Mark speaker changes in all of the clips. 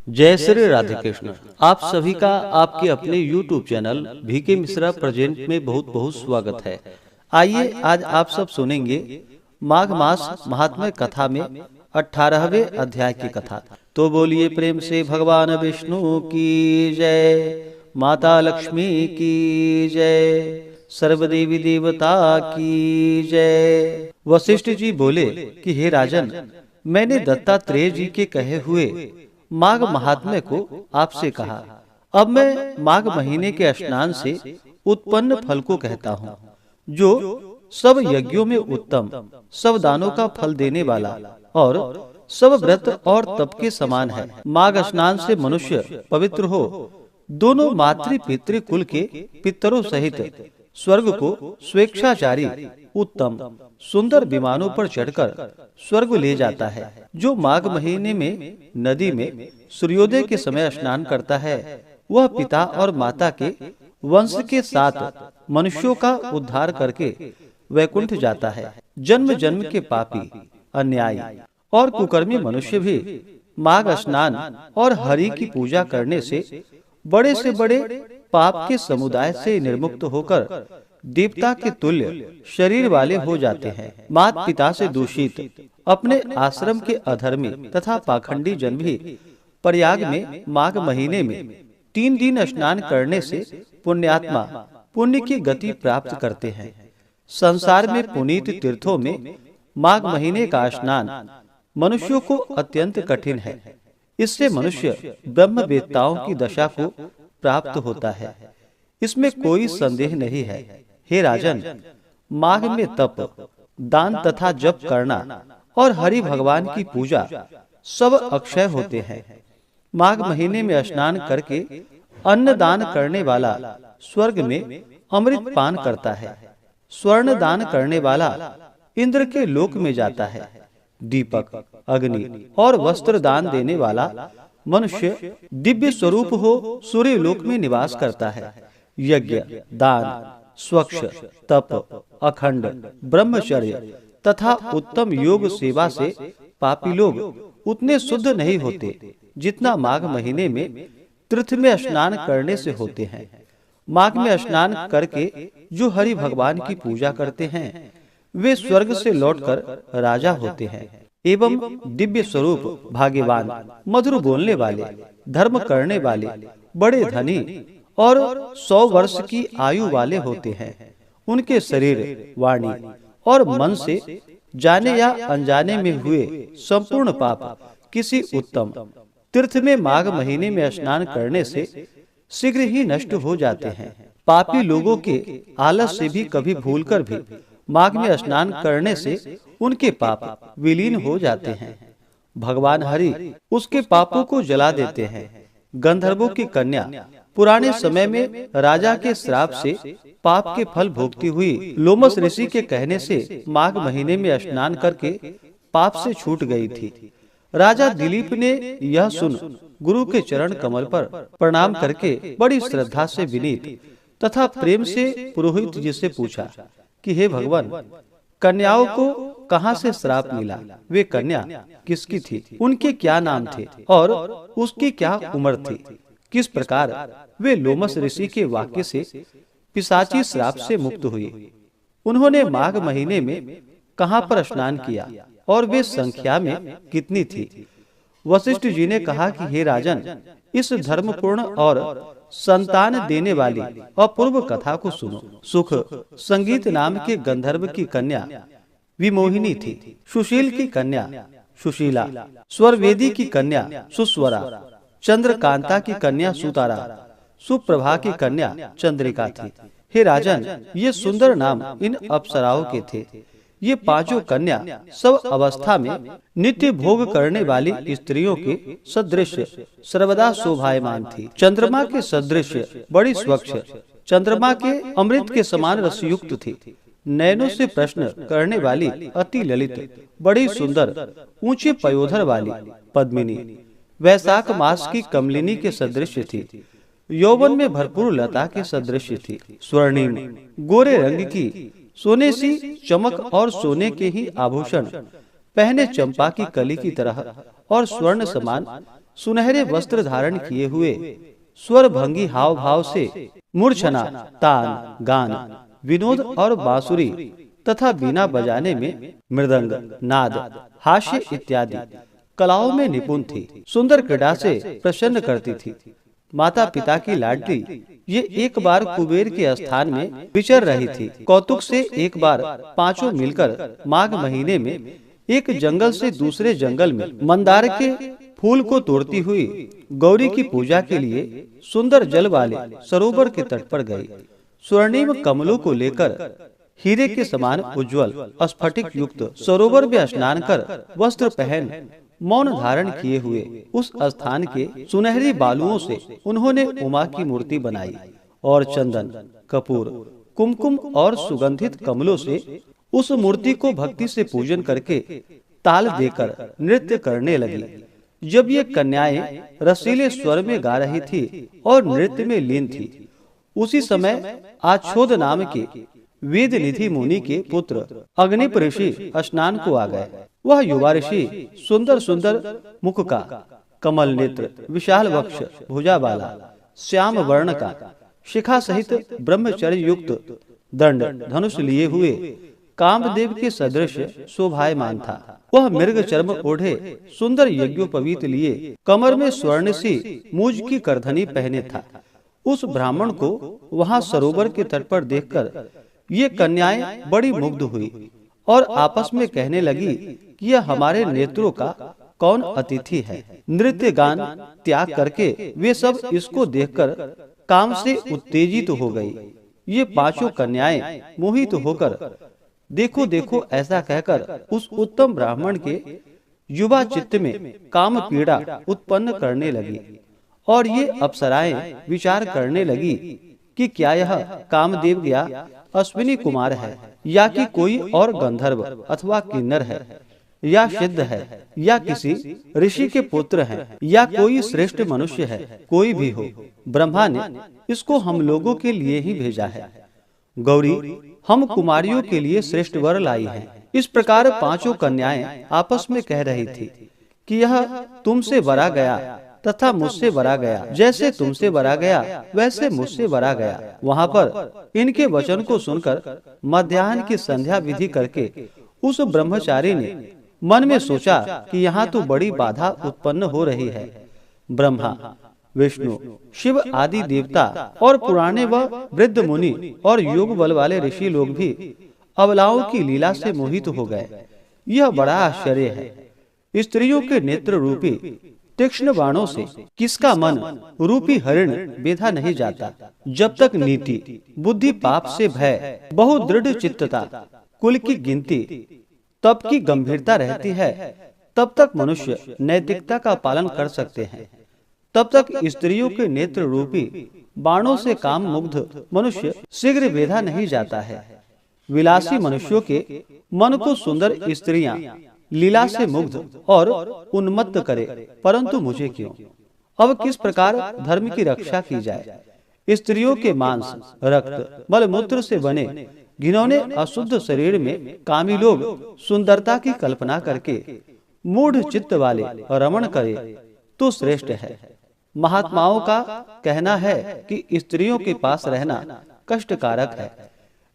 Speaker 1: जय श्री राधे कृष्ण। आप सभी का आपके अपने YouTube channel VK Mishra present में बहुत बहुत स्वागत है। आइए आज आप सब सुनेंगे माघ मास महात्म्य कथा में 18वें अध्याय की कथा। तो बोलिए प्रेम से भगवान विष्णु की जय, माता लक्ष्मी की जय, सर्वदेवी देवता की जय। वशिष्ठ जी बोले कि हे राजन, मैंने दत्तात्रेय जी के कहे हुए माघ महात्म्य को आपसे कहा। अब मैं माघ महीने के स्नान से उत्पन्न फल को कहता हूँ, जो सब यज्ञों में उत्तम, सब दानों का फल देने वाला और सब व्रत और तप के समान है। माघ स्नान से मनुष्य पवित्र हो दोनों मातृ पितृ कुल के पितरों सहित स्वर्ग को स्वेच्छाचारी उत्तम सुंदर विमानों पर चढ़कर स्वर्ग ले जाता है। जो माघ महीने में नदी में सूर्योदय के समय स्नान करता है, वह पिता और माता के वंश के साथ मनुष्यों का उद्धार करके वैकुंठ जाता है। जन्म जन्म के पापी, अन्यायी और कुकर्मी मनुष्य भी माघ स्नान और हरि की पूजा करने से बड़े पाप के समुदाय से निर्मुक्त होकर देवता के तुल्य शरीर वाले हो जाते हैं। मात पिता से दूषित, अपने आश्रम के अधर्मी तथा पाखंडी जन भी प्रयाग में माघ महीने में 3 दिन स्नान करने से पुण्यात्मा पुण्य की गति प्राप्त करते हैं। संसार में पुनीत तीर्थों में माघ महीने का स्नान मनुष्यों को अत्यंत कठिन है। इससे मनुष्य ब्रह्मवेत्ताओं की दशा को प्राप्त होता है, इसमें कोई संदेह नहीं है। हे राजन, माघ में तप, दान तथा जप करना और हरि भगवान की पूजा सब अक्षय होते हैं। माघ महीने में स्नान करके अन्न दान करने वाला स्वर्ग में अमृत पान करता है। स्वर्ण दान करने वाला इंद्र के लोक में जाता है। दीपक, अग्नि और वस्त्र दान देने वाला मनुष्य दिव्य स्वरूप हो सूर्य लोक में निवास करता है। यज्ञ, दान, स्वच्छ, तप, अखंड ब्रह्मचर्य तथा उत्तम योग सेवा से पापी लोग उतने शुद्ध नहीं होते जितना माघ महीने में तीर्थ में स्नान करने से होते हैं। माघ में स्नान करके जो हरि भगवान की पूजा करते हैं, वे स्वर्ग से लौटकर राजा होते हैं एवं दिव्य स्वरूप, भाग्यवान, मधुर बोलने वाले, धर्म करने वाले, बड़े धनी और 100 वर्ष की आयु वाले होते हैं। उनके शरीर, वाणी और मन से जाने या अनजाने में हुए संपूर्ण पाप किसी उत्तम तीर्थ में माघ महीने में स्नान करने से शीघ्र ही नष्ट हो जाते हैं। पापी लोगों के आलस से भी कभी भूलकर भी माघ में स्नान करने से उनके पाप विलीन हो जाते हैं। भगवान हरि उसके पापों को जला देते हैं। गंधर्वों की कन्या पुराने समय में राजा के श्राप से पाप के फल भोगती हुई लोमस ऋषि के कहने से माघ महीने में स्नान करके पाप से छूट गई थी। राजा दिलीप ने यह सुन गुरु के चरण कमल पर प्रणाम करके बड़ी श्रद्धा से विनीत तथा प्रेम से पुरोहित जी से पूछा कि हे भगवान, कन्याओं को कहाँ से श्राप मिला? वे कन्या किसकी थी? उनके क्या नाम थे और उसकी क्या उम्र थी? किस प्रकार वे लोमस ऋषि के वाक्य से पिशाची श्राप से मुक्त हुई? उन्होंने माघ महीने में कहाँ पर स्नान किया और वे संख्या में कितनी थी? वशिष्ठ जी ने कहा कि हे राजन, इस धर्मपूर्ण और संतान देने वाली अपूर्व कथा को सुनो। सुख संगीत नाम के गंधर्व की कन्या विमोहिनी थी। सुशील की कन्या सुशीला, स्वरवेदी की कन्या सुस्वरा, चंद्रकांता की कन्या सुतारा, सुप्रभा की कन्या चंद्रिका थी। हे राजन, ये सुंदर नाम इन अप्सराओं के थे। ये पांचों कन्या सब अवस्था में नित्य भोग करने वाली स्त्रियों के सदृश सर्वदा शोभायमान थी। चंद्रमा के सदृश बड़ी स्वच्छ, चंद्रमा के अमृत के समान रसयुक्त थी। नयनों से प्रश्न करने वाली अति ललित, बड़ी सुंदर, ऊंचे पयोधर वाली पद्मिनी वैशाख मास की कमलिनी के सदृश थी। यौवन में भरपूर लता के सदृश थी। स्वर्णिम, गोरे रंग की, सोने सी चमक और सोने के ही आभूषण पहने चंपा की कली की तरह और स्वर्ण समान सुनहरे वस्त्र धारण किए हुए स्वर भंगी हाव भाव से मूर्छना, तान, गान, विनोद और बांसुरी तथा बीना बजाने में मृदंग, नाद, हास्य इत्यादि कलाओं में निपुण थी। सुंदर क्रीड़ा से प्रसन्न करती थी। माता पिता की लाडली ये एक बार कुबेर के स्थान में विचर रही थी। कौतुक से एक बार पांचों मिलकर माघ महीने में एक जंगल से दूसरे जंगल में मंदार के फूल को तोड़ती हुई गौरी की पूजा के लिए सुंदर जल वाले सरोवर के तट पर गई। स्वर्णिम कमलों को लेकर हीरे के समान उज्जवल स्फटिक युक्त सरोवर में स्नान कर वस्त्र पहन मौन धारण किए हुए उस स्थान के सुनहरी बालुओं से उन्होंने उमा की मूर्ति बनाई और चंदन, कपूर, कुमकुम और सुगंधित कमलों से उस मूर्ति को भक्ति से पूजन करके ताल देकर नृत्य करने लगी। जब ये कन्याएं रसीले स्वर में गा रही थी और नृत्य में लीन थी, उसी समय आछोद नाम के वेद निधि मुनि के पुत्र अग्निप ऋषि स्नान को आ गए। वह युवा ऋषि सुंदर सुंदर मुख का, कमल नेत्र, विशाल वक्ष, भुजा वाला, श्याम वर्ण का, शिखा सहित ब्रह्मचर्य युक्त दंड धनुष लिए हुए कामदेव के सदृश शोभायमान था। वह मृग चर्म ओढ़े सुंदर यज्ञोपवीत लिए कमर में स्वर्ण सी मूज की करधनी पहने था। उस ब्राह्मण को वहां सरोवर के तट पर देखकर ये कन्याएं बड़ी मुग्ध हुई और आपस में कहने लगी कि यह हमारे नेत्रों का कौन अतिथि है। नृत्य गान त्याग करके वे सब इसको देखकर काम से उत्तेजित हो गई। ये पांचों कन्याएं मोहित होकर देखो देखो ऐसा कहकर उस उत्तम ब्राह्मण के युवा चित्त में काम पीड़ा उत्पन्न करने लगी और ये अप्सराएं विचार करने लगी कि क्या यह कामदेव या अश्विनी कुमार है या कि कोई और गंधर्व अथवा किन्नर है या सिद्ध है या किसी ऋषि के पुत्र हैं या कोई श्रेष्ठ मनुष्य है। कोई भी हो, ब्रह्मा ने इसको हम लोगों के लिए ही भेजा है। गौरी, हम कुमारियों के लिए श्रेष्ठ वर लाई हैं। इस प्रकार पांचों कन्याएं आपस में कह रही थी कि यह तुमसे वरा गया तथा मुझसे वरा गया। जैसे तुमसे वरा गया वैसे मुझसे वरा गया। वहाँ पर इनके वचन को सुनकर मध्याह्न की संध्या विधि करके उस ब्रह्मचारी ने मन में सोचा कि यहाँ तो बड़ी बाधा उत्पन्न हो रही है। ब्रह्मा, विष्णु, शिव आदि देवता और पुराने व वृद्ध मुनि और योग बल वाले ऋषि लोग भी अबलाओं की लीला से मोहित हो गए। यह बड़ा आश्चर्य है। स्त्रियों के नेत्र रूपी तीक्ष्ण बाणों से किसका मन रूपी हरिण बेधा नहीं जाता। जब तक नीति, बुद्धि, पाप से भय, बहुत दृढ़ चित्तता, कुल की गिनती, तप की गंभीरता रहती है, तब तक मनुष्य नैतिकता का पालन कर सकते हैं। तब तक स्त्रियों के नेत्र रूपी बाणों से काम मुग्ध मनुष्य शीघ्र बेधा नहीं जाता है। विलासी मनुष्यों के मन को सुंदर स्त्रियां लीला से मुग्ध और उन्मत्त करे, परंतु मुझे क्यों? अब किस प्रकार धर्म की रक्षा की जाए? स्त्रियों के मांस, रक्त, मलमूत्र से बने घिनौने अशुद्ध शरीर में कामी लोग सुंदरता की कल्पना करके मूढ़ चित्त वाले रमण करे तो श्रेष्ठ है। महात्माओं का कहना है कि स्त्रियों के पास रहना कष्टकारक है,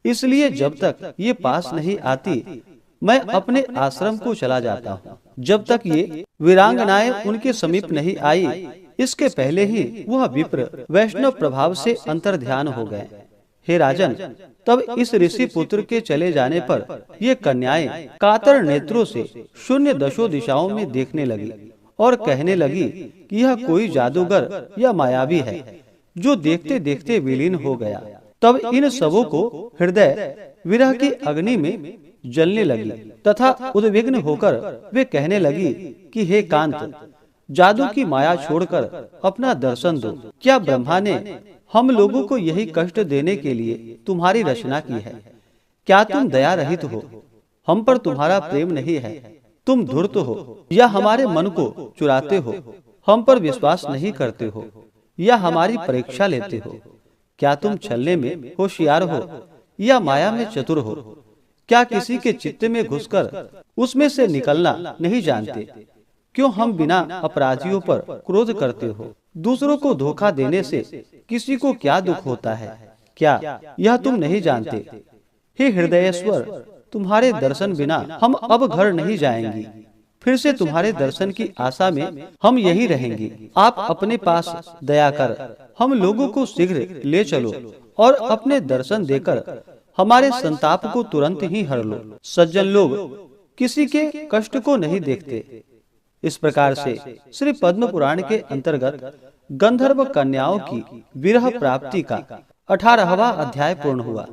Speaker 1: इसलिए जब तक ये पास नहीं आती मैं अपने आश्रम को चला जाता हूँ। जब तक ये वीरांगनाएं उनके समीप नहीं आई, इसके पहले ही वह विप्र वैष्णव प्रभाव से अंतर्ध्यान हो गए। हे राजन, तब इस ऋषि पुत्र के चले जाने पर ये कन्याएं कातर नेत्रों से शून्य दशों दिशाओं में देखने लगी और कहने लगी कि यह कोई जादूगर या मायावी है जो देखते देखते विलीन हो गया। तब इन सबों को हृदय विरह की अग्नि में जलने लगी तथा उद्विग्न होकर वे कहने लगी कि हे कांत, जादू की माया छोड़कर अपना दर्शन दो। क्या ब्रह्मा ने हम लोगों को यही कष्ट देने के लिए तुम्हारी रचना की है? क्या तुम दया रहित हो? हम पर तुम्हारा प्रेम नहीं है? तुम धूर्त हो या हमारे मन को चुराते हो? हम पर विश्वास नहीं करते हो या हमारी परीक्षा लेते हो? क्या तुम छलने में होशियार हो या माया में चतुर हो? क्या किसी के चित्त में घुसकर उसमें से निकलना नहीं जानते? क्यों हम बिना अपराधियों पर क्रोध करते हो? दूसरों को धोखा देने से किसी को क्या दुख होता है? क्या यह तुम नहीं जानते? हे हृदयेश्वर, तुम्हारे दर्शन बिना हम अब घर नहीं जाएंगी। फिर से तुम्हारे दर्शन की आशा में हम यही रहेंगे। आप अपने पास दया कर हम लोगों को शीघ्र ले चलो और अपने दर्शन देकर हमारे संताप को तुरंत ही हर लो। सज्जन लोग किसी के कष्ट को नहीं देखते। इस प्रकार से श्री पद्म पुराण के अंतर्गत गंधर्व कन्याओं की विरह प्राप्ति का 18वां अध्याय पूर्ण हुआ।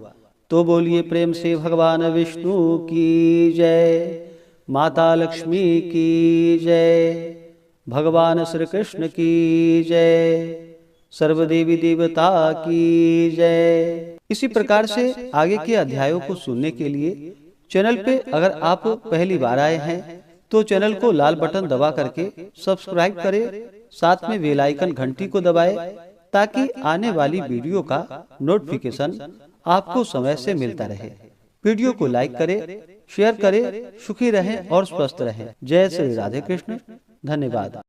Speaker 1: तो बोलिए प्रेम से भगवान विष्णु की जय, माता लक्ष्मी की जय, भगवान श्री कृष्ण की जय, सर्वदेवी देवता की जय। इसी प्रकार से आगे के अध्यायों को सुनने के लिए चैनल पे अगर आप पहली बार आए हैं तो चैनल को लाल बटन दबा करके सब्सक्राइब करें, साथ में बेल आइकन घंटी को दबाएं ताकि आने वाली वीडियो का नोटिफिकेशन आपको समय से मिलता रहे। वीडियो को लाइक करें, शेयर करें। सुखी रहें और स्वस्थ रहें। जय श्री राधे कृष्ण। धन्यवाद।